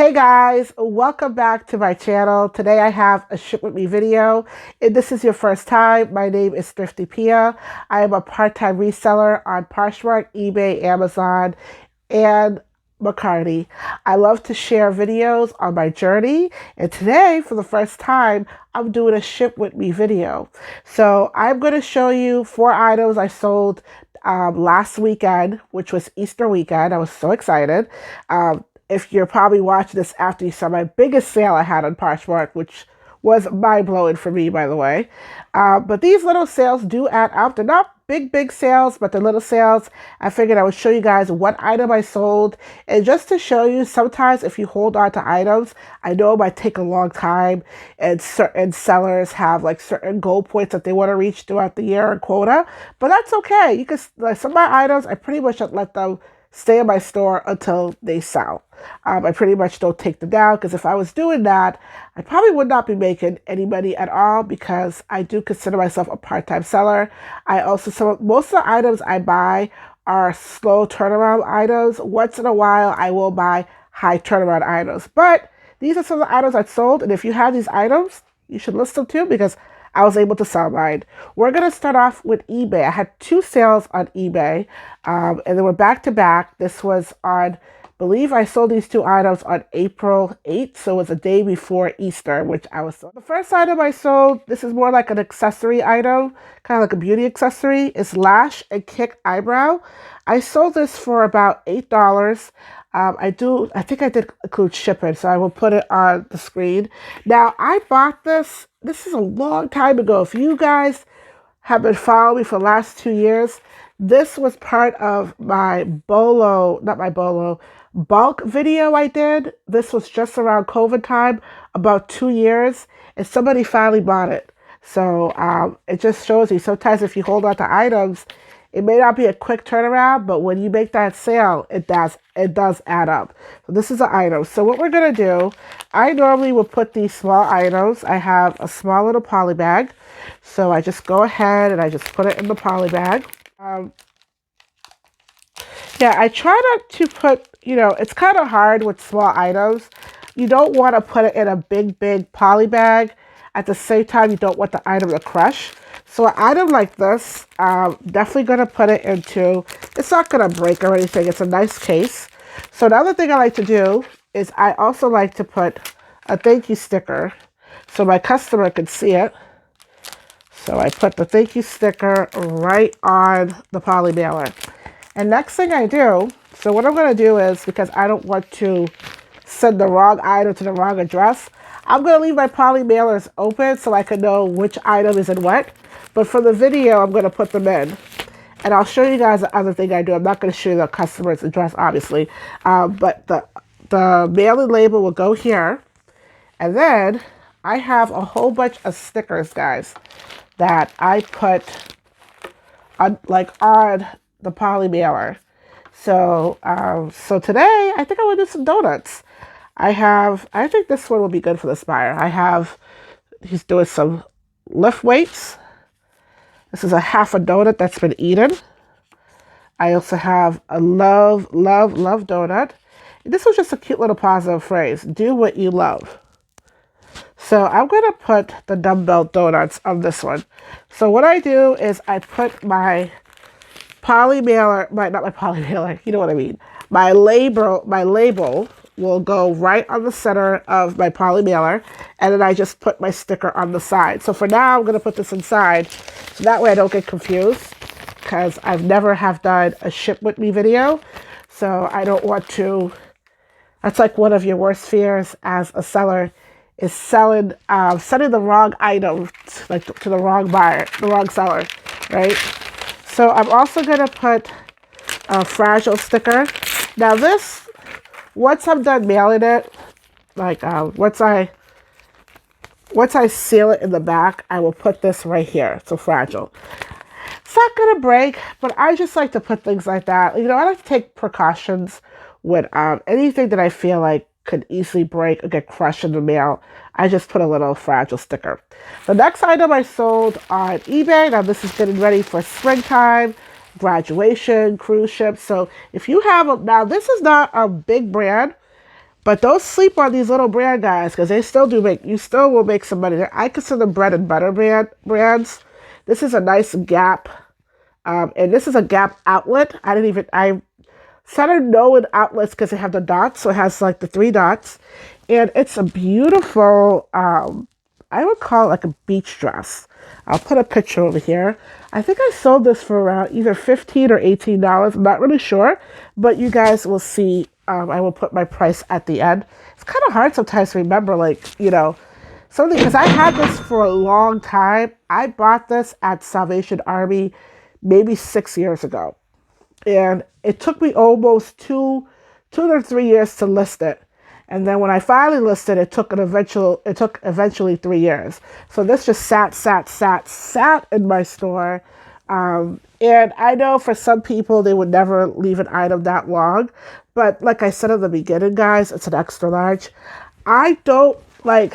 Hey guys, welcome back to my channel. Today I have a ship with me video. If this is your first time, my name is Thrifty Pia. I am a part-time reseller on Poshmark, eBay, Amazon, and McCarty. I love to share videos on my journey, and today, for the first time, I'm doing a ship with me video. So I'm going to show you 4 items I sold last weekend, which was Easter weekend. I was so excited. If you're probably watching this after you saw my biggest sale I had on Poshmark, which was mind-blowing for me, by the way. But these little sales do add up. They're not big sales, but they're little sales. I figured I would show you guys what item I sold. And just to show you, sometimes if you hold on to items, I know it might take a long time, and certain sellers have like certain goal points that they want to reach throughout the year and quota. But that's okay. You can, like, some of my items, I pretty much let them stay in my store until they sell. I pretty much don't take them down, because if I was doing that, I probably would not be making any money at all, because I do consider myself a part-time seller. Most of the items I buy are slow turnaround items. Once in a while, I will buy high turnaround items. But these are some of the items I sold, and if you have these items, you should list them too, because I was able to sell mine. We're going to start off with eBay. I had 2 sales on eBay, and they were back to back. This was on, I believe I sold these 2 items on April 8th, so it was a day before Easter, which I was sold. The first item I sold, this is more like an accessory item, kind of like a beauty accessory, is Lash and Kick Eyebrow. I sold this for about $8. I think I did include shipping, so I will put it on the screen. Now, I bought this is a long time ago. If you guys have been following me for the last 2 years, this was part of my bulk video I did. This was just around COVID time, about 2 years, and somebody finally bought it. So it just shows you, sometimes if you hold on to items, it may not be a quick turnaround, but when you make that sale, it does add up. So this is an item. So what we're going to do, I normally will put these small items. I have a small little poly bag. So I just go ahead and I just put it in the poly bag. Yeah, I try not to put, it's kind of hard with small items. You don't want to put it in a big poly bag. At the same time, you don't want the item to crush. So an item like this, definitely going to put it into, it's not going to break or anything. It's a nice case. So the other thing I like to do is I also like to put a thank you sticker so my customer can see it. So I put the thank you sticker right on the poly mailer. And next thing I do, so what I'm going to do is, because I don't want to send the wrong item to the wrong address, I'm going to leave my poly mailers open so I can know which item is in what. But for the video, I'm going to put them in. And I'll show you guys the other thing I do. I'm not going to show you the customer's address, obviously. But the mailing label will go here. And then I have a whole bunch of stickers, guys, that I put on the poly mailer. So today, I think I want to do some donuts. I think this one will be good for this buyer. He's doing some lift weights. This is a half a donut that's been eaten. I also have a love donut. This was just a cute little positive phrase. Do what you love. So I'm going to put the dumbbell donuts on this one. So what I do is I put my poly mailer, not my poly mailer, you know what I mean. My label will go right on the center of my poly mailer, and then I just put my sticker on the side. So for now, I'm going to put this inside, so that way I don't get confused, because I've never have done a ship with me video, so I don't want to. That's like one of your worst fears as a seller, is sending the wrong item to the wrong buyer, the wrong seller, right? So I'm also going to put a fragile sticker. Now this, once I'm done mailing it, once I seal it in the back, I will put this right here. So fragile. It's not going to break, but I just like to put things like that. I like to take precautions with anything that I feel like could easily break or get crushed in the mail. I just put a little fragile sticker. The next item I sold on eBay, now this is getting ready for springtime, graduation, cruise ships. So if you have now this is not a big brand, But don't sleep on these little brand guys because they still do make, you still will make some money. I consider them bread and butter brands. This is a nice Gap. And this is a Gap outlet. I started knowing outlets because they have the dots. So it has like the three dots. And it's a beautiful, I would call it like a beach dress. I'll put a picture over here. I think I sold this for around either $15 or $18. I'm not really sure, but you guys will see. I will put my price at the end. It's kind of hard sometimes to remember, like, something, because I had this for a long time. I bought this at Salvation Army maybe 6 years ago. And it took me almost two or 3 years to list it. And then when I finally listed, it took eventually 3 years. So this just sat in my store. And I know for some people, they would never leave an item that long. But like I said in the beginning, guys, it's an extra large. I don't like,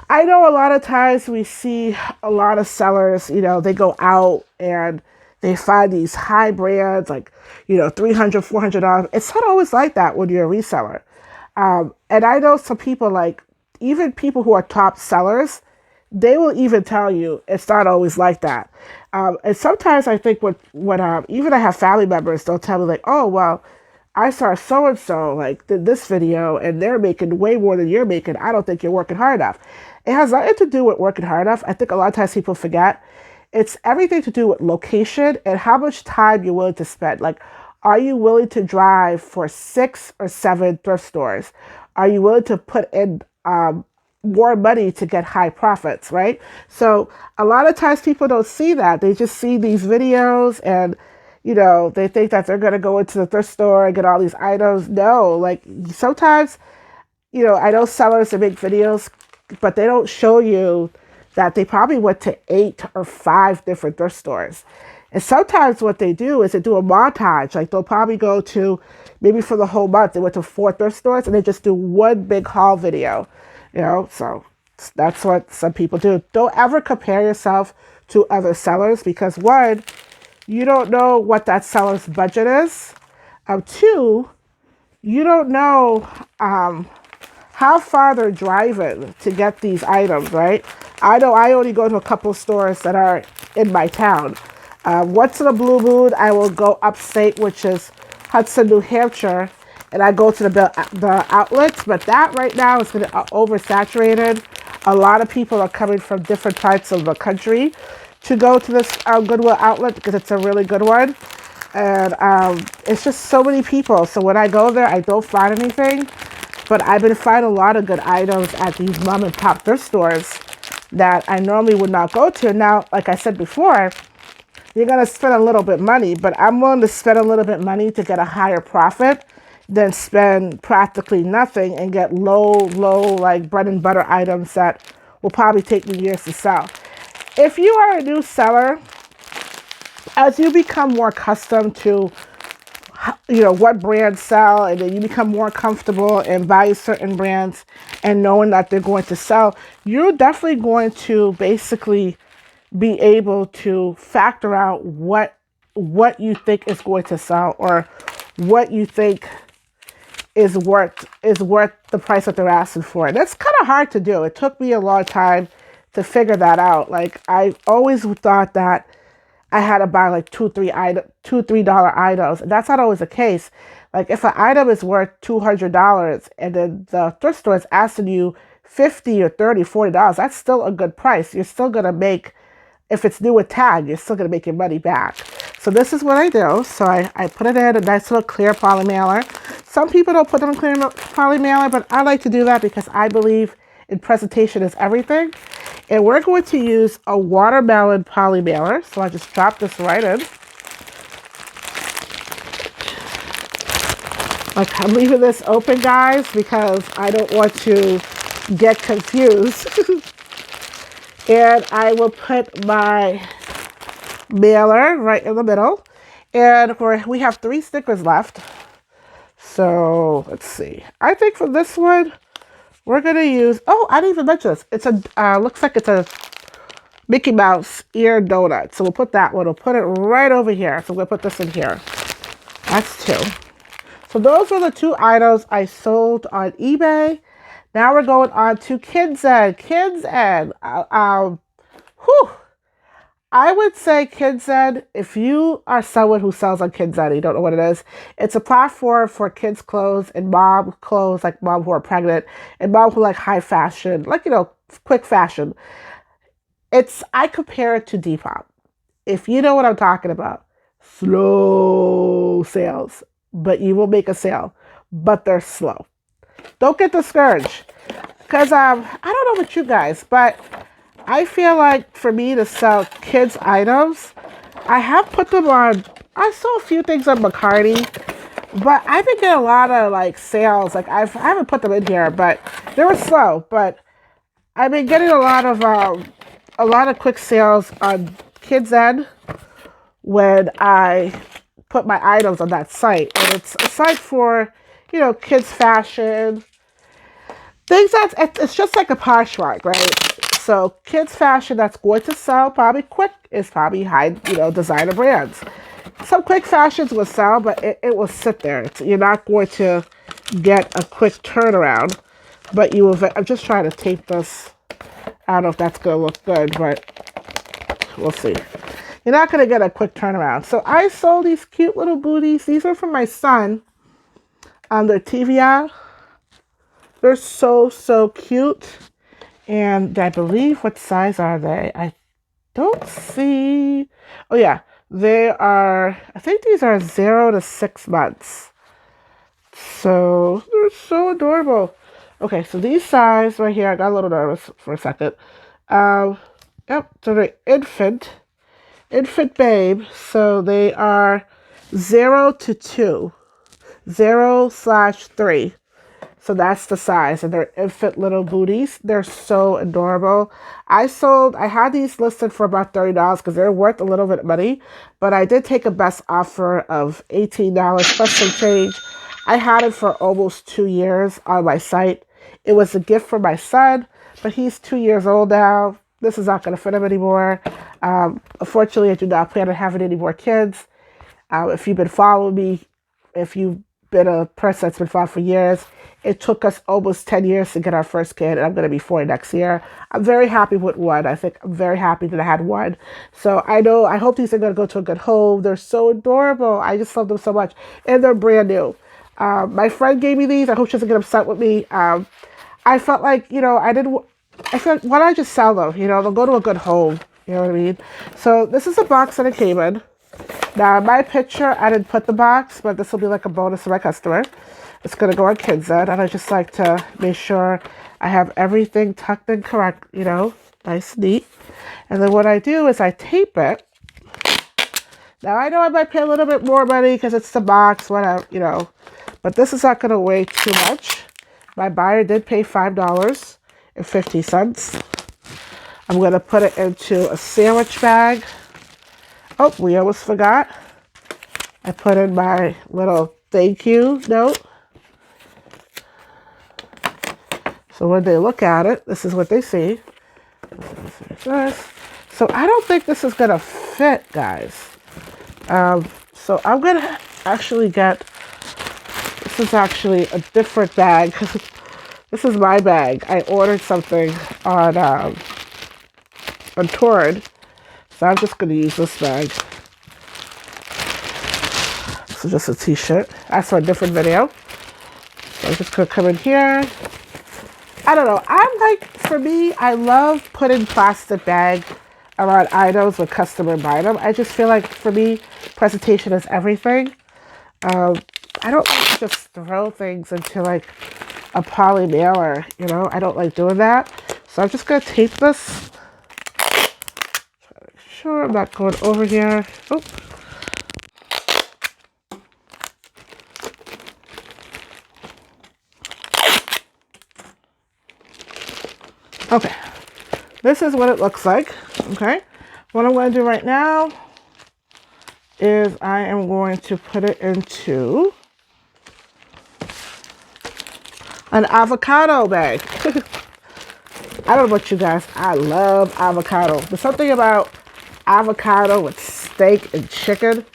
I know a lot of times we see a lot of sellers, they go out and they find these high brands like, $300, $400. It's not always like that when you're a reseller. And I know some people, like even people who are top sellers, they will even tell you it's not always like that. And sometimes I think when even I have family members, they'll tell me like, oh, well, I saw so-and-so like did this video and they're making way more than you're making. I don't think you're working hard enough. It has nothing to do with working hard enough. I think a lot of times people forget. It's everything to do with location and how much time you're willing to spend. Like, are you willing to drive for 6 or 7 thrift stores? Are you willing to put in more money to get high profits, right? So a lot of times people don't see that. They just see these videos and, they think that they're going to go into the thrift store and get all these items. No, like sometimes, I know sellers that make videos, but they don't show you that they probably went to 8 or 5 different thrift stores. And sometimes what they do is they do a montage. Like they'll probably go to, maybe for the whole month, they went to 4 thrift stores and they just do one big haul video. So that's what some people do. Don't ever compare yourself to other sellers because one, you don't know what that seller's budget is. Two, you don't know how far they're driving to get these items, right? I know I only go to a couple stores that are in my town. Once in a blue moon, I will go upstate, which is Hudson, New Hampshire, and I go to the outlets. But that right now is getting oversaturated. A lot of people are coming from different parts of the country to go to this Goodwill outlet because it's a really good one. And it's just so many people. So when I go there, I don't find anything. But I've been finding a lot of good items at these mom and pop thrift stores that I normally would not go to. Now, like I said before, you're going to spend a little bit money, but I'm willing to spend a little bit money to get a higher profit than spend practically nothing and get low, like bread and butter items that will probably take me years to sell. If you are a new seller, as you become more accustomed to, what brands sell, and then you become more comfortable in buying certain brands and knowing that they're going to sell, you're definitely going to basically be able to factor out what you think is going to sell or what you think is worth the price that they're asking for. And that's kind of hard to do. It took me a long time to figure that out. Like I always thought that I had to buy like $2-3 items. And that's not always the case. Like if an item is worth $200 and then the thrift store is asking you $50 or $30, $40, that's still a good price. You're still gonna make, if it's new with tag, you're still gonna make your money back. So this is what I do. So I put it in a nice little clear poly mailer. Some people don't put them in clear poly mailer, but I like to do that because I believe in presentation is everything. And we're going to use a watermelon poly mailer. So I just drop this right in. Like I'm leaving this open, guys, because I don't want to get confused. And I will put my mailer right in the middle. And we have 3 stickers left. So let's see. I think for this one, we're going to use, oh, I didn't even mention this. It's a, looks like it's a Mickey Mouse ear donut. So we'll put that one. We'll put it right over here. So we'll put this in here. That's 2. So those were the two items I sold on eBay. Now we're going on to Kids End. Kids End. Whew. I would say Kids End, if you are someone who sells on Kids End, you don't know what it is, it's a platform for kids' clothes and mom clothes, like mom who are pregnant, and mom who like high fashion, like, quick fashion. I compare it to Depop. If you know what I'm talking about, slow sales, but you will make a sale, but they're slow. Don't get discouraged, because I don't know about you guys, but I feel like for me to sell kids items, I have put them on. I saw a few things on McCarty, but I've been getting a lot of like sales. Like I haven't put them in here, but they were slow. But I've been getting a lot of quick sales on Kids End when I put my items on that site, and it's a site for kids fashion things. It's just like a poshmark, right? So kids fashion that's going to sell probably quick is probably high designer brands. Some quick fashions will sell, but it will sit there. You're not going to get a quick turnaround, but you will. I'm just trying to tape this. I don't know if that's going to look good, but we'll see. You're not going to get a quick turnaround. So I sold these cute little booties. These are from my son on their TV ad. They're so, so cute. And I believe, what size are they? I don't see. Oh, yeah. They are, I think these are 0 to 6 months. So they're so adorable. Okay, so these size right here, I got a little nervous for a second. Yep, so they're infant babe. So they are 0 to 2, 0/3. So that's the size, and they're infant little booties. They're so adorable. I had these listed for about $30 because they're worth a little bit of money, but I did take a best offer of $18 plus some change. I had it for almost 2 years on my site. It was a gift for my son, but he's 2 years old now. This is not going to fit him anymore. Unfortunately, I do not plan on having any more kids. If you've been following me, if you've been a person that's been following for years, it took us almost 10 years to get our first kid, and I'm going to be 40 next year. I'm very happy with one. I'm very happy that I had one. So I hope these are going to go to a good home. They're so adorable. I just love them so much. And they're brand new. My friend gave me these. I hope she doesn't get upset with me. I felt like, I feel like, why don't I just sell them? They'll go to a good home. You know what I mean? So this is a box that it came in. Now, in my picture, I didn't put the box, but this will be like a bonus to my customer. It's going to go on Kids End, and I just like to make sure I have everything tucked in correct, nice and neat. And then what I do is I tape it. Now, I know I might pay a little bit more money because it's the box, whatever, but this is not going to weigh too much. My buyer did pay $5.50. I'm going to put it into a sandwich bag. Oh, we almost forgot. I put in my little thank you note. So when they look at it, this is what they see. So I don't think this is going to fit, guys. So I'm going to actually this is actually a different bag. This is my bag. I ordered something on Torrid. So I'm just going to use this bag. This is just a t-shirt. That's for a different video. So I'm just going to come in here. I don't know. For me, I love putting plastic bag around items when customer buy them. I just feel like, for me, presentation is everything. I don't like to just throw things into like a poly mailer, I don't like doing that. So I'm just going to tape this. Sure, I'm not going over here. Oh. Okay, this is what it looks like. Okay, what I'm going to do right now is I am going to put it into an avocado bag. I don't know about you guys. I love avocado. There's something about avocado with steak and chicken,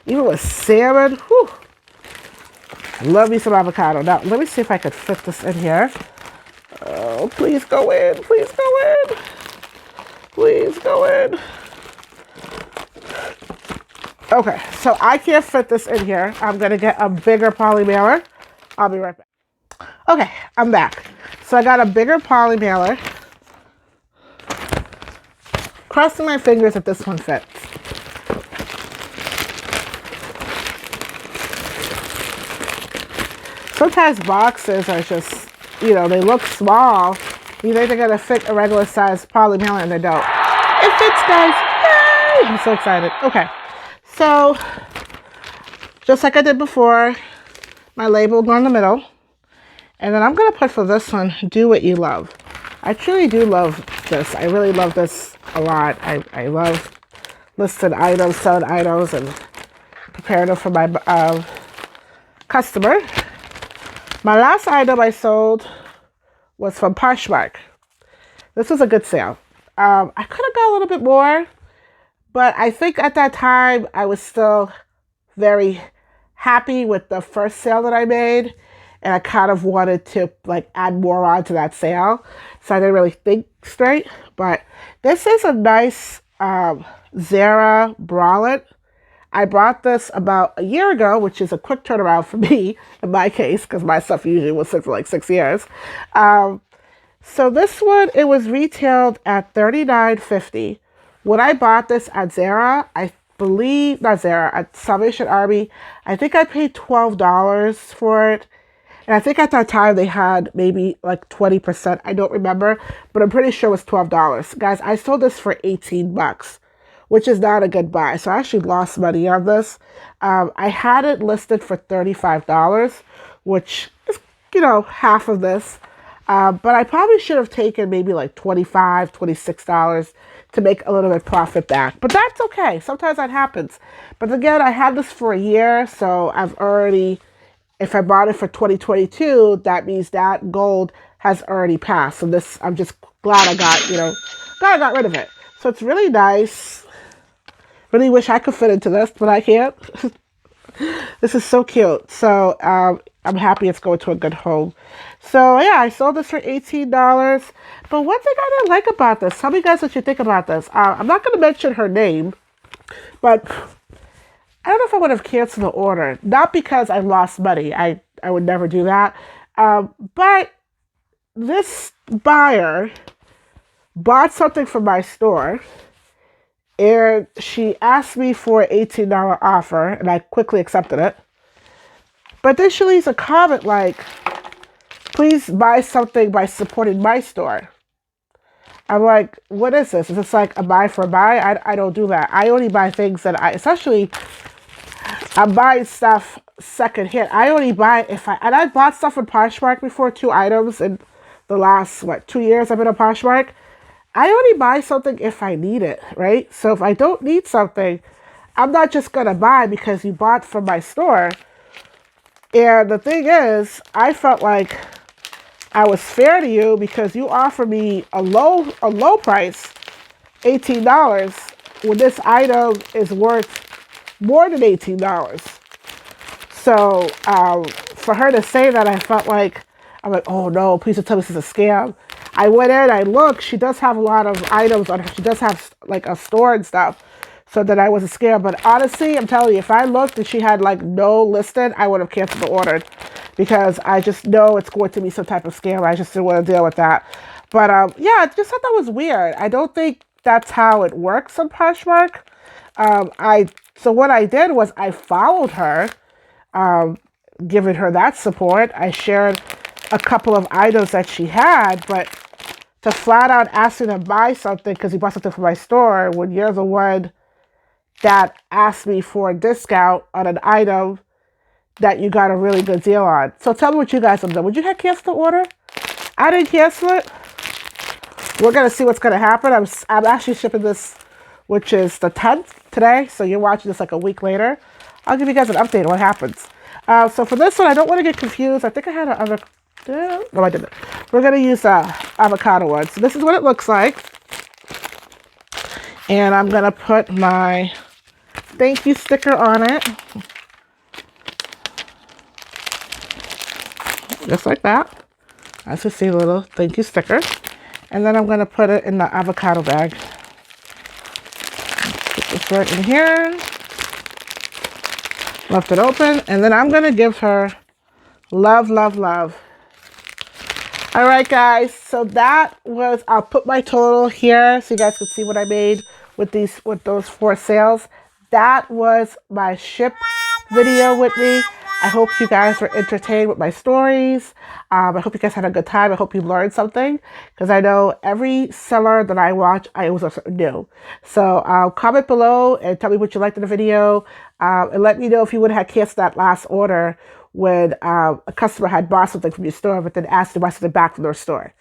even with salmon. Whew. Love me some avocado. Now, let me see if I could fit this in here. Oh, please go in. Please go in. Please go in. Okay, so I can't fit this in here. I'm going to get a bigger poly mailer. I'll be right back. Okay, I'm back. So I got a bigger poly mailer. Crossing my fingers that this one fits. Sometimes boxes are just, they look small. You think they're going to fit a regular size poly mailer and they don't. It fits, guys. Yay! I'm so excited. Okay, so just like I did before, my label will go in the middle. And then I'm going to put for this one, do what you love. I truly do love this. I really love this a lot. I love listed items, selling items, and preparing them for my customer. My last item I sold was from Poshmark. This was a good sale. I could have got a little bit more, but I think at that time I was still very happy with the first sale that I made, and I kind of wanted to add more on to that sale, so I didn't really think straight. But this is a nice Zara bralette. I bought this about a year ago, which is a quick turnaround for me in my case, because my stuff usually will sit for like 6 years. So this one, it was retailed at $39.50. When I bought this at Zara, at Salvation Army, I think I paid $12 for it. And I think at that time they had maybe like 20%. I don't remember, but I'm pretty sure it was $12. Guys, I sold this for $18, which is not a good buy. So I actually lost money on this. I had it listed for $35, which is, half of this. But I probably should have taken maybe like $25, $26 to make a little bit profit back. But that's okay. Sometimes that happens. But again, I had this for a year, so I've already, if I bought it for 2022, that means that gold has already passed. So this, I'm just glad I got rid of it. So it's really nice. Really wish I could fit into this, but I can't. This is so cute. So I'm happy it's going to a good home. So yeah, I sold this for $18. But one thing I didn't like about this, tell me guys what you think about this. I'm not going to mention her name, but I don't know if I would have canceled the order. Not because I lost money. I would never do that. But this buyer bought something from my store, and she asked me for an $18 offer, and I quickly accepted it. But then she leaves a comment like, please buy something by supporting my store. I'm like, what is this? Is this like a buy for a buy? I don't do that. I only buy things that I'm buying stuff secondhand. I only buy and I bought stuff in Poshmark before, 2 items in the last, 2 years I've been on Poshmark. I only buy something if I need it, right? So if I don't need something, I'm not just going to buy because you bought from my store. And the thing is, I felt like I was fair to you because you offered me a low price, $18, when this item is worth more than $18. So for her to say that, I felt like, I'm like, oh no, please don't tell me this is a scam. I went in, I looked, she does have a lot of items on her. She does have like a store and stuff, so that I was a scam. But honestly, I'm telling you, if I looked and she had like no listed, I would have canceled the order because I just know it's going to be some type of scam. I just didn't want to deal with that. But yeah, I just thought that was weird. I don't think that's how it works on Poshmark. So what I did was I followed her, giving her that support. I shared a couple of items that she had, but to flat out ask her to buy something because you bought something from my store when you're the one that asked me for a discount on an item that you got a really good deal on. So tell me what you guys have done. Would you have canceled the order? I didn't cancel it. We're going to see what's going to happen. I'm actually shipping this, which is the 10th today. So you're watching this like a week later. I'll give you guys an update on what happens. So for this one, I don't want to get confused. I think I had another. No, I didn't. We're going to use avocado one. So this is what it looks like. And I'm going to put my thank you sticker on it. just like that. As you see, a little thank you sticker. And then I'm going to put it in the avocado bag. Put this right in here. Left it open. And then I'm going to give her love, love, love. All right, guys. So that was, I'll put my total here so you guys can see what I made with those 4 sales. That was my ship video with me. I hope you guys were entertained with my stories. I hope you guys had a good time. I hope you learned something, because I know every seller that I watch, I always learn something new. So comment below and tell me what you liked in the video, and let me know if you would have canceled that last order when a customer had bought something from your store but then asked to buy something back from their store.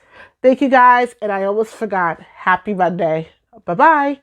Thank you guys, and I almost forgot. Happy Monday. Bye-bye.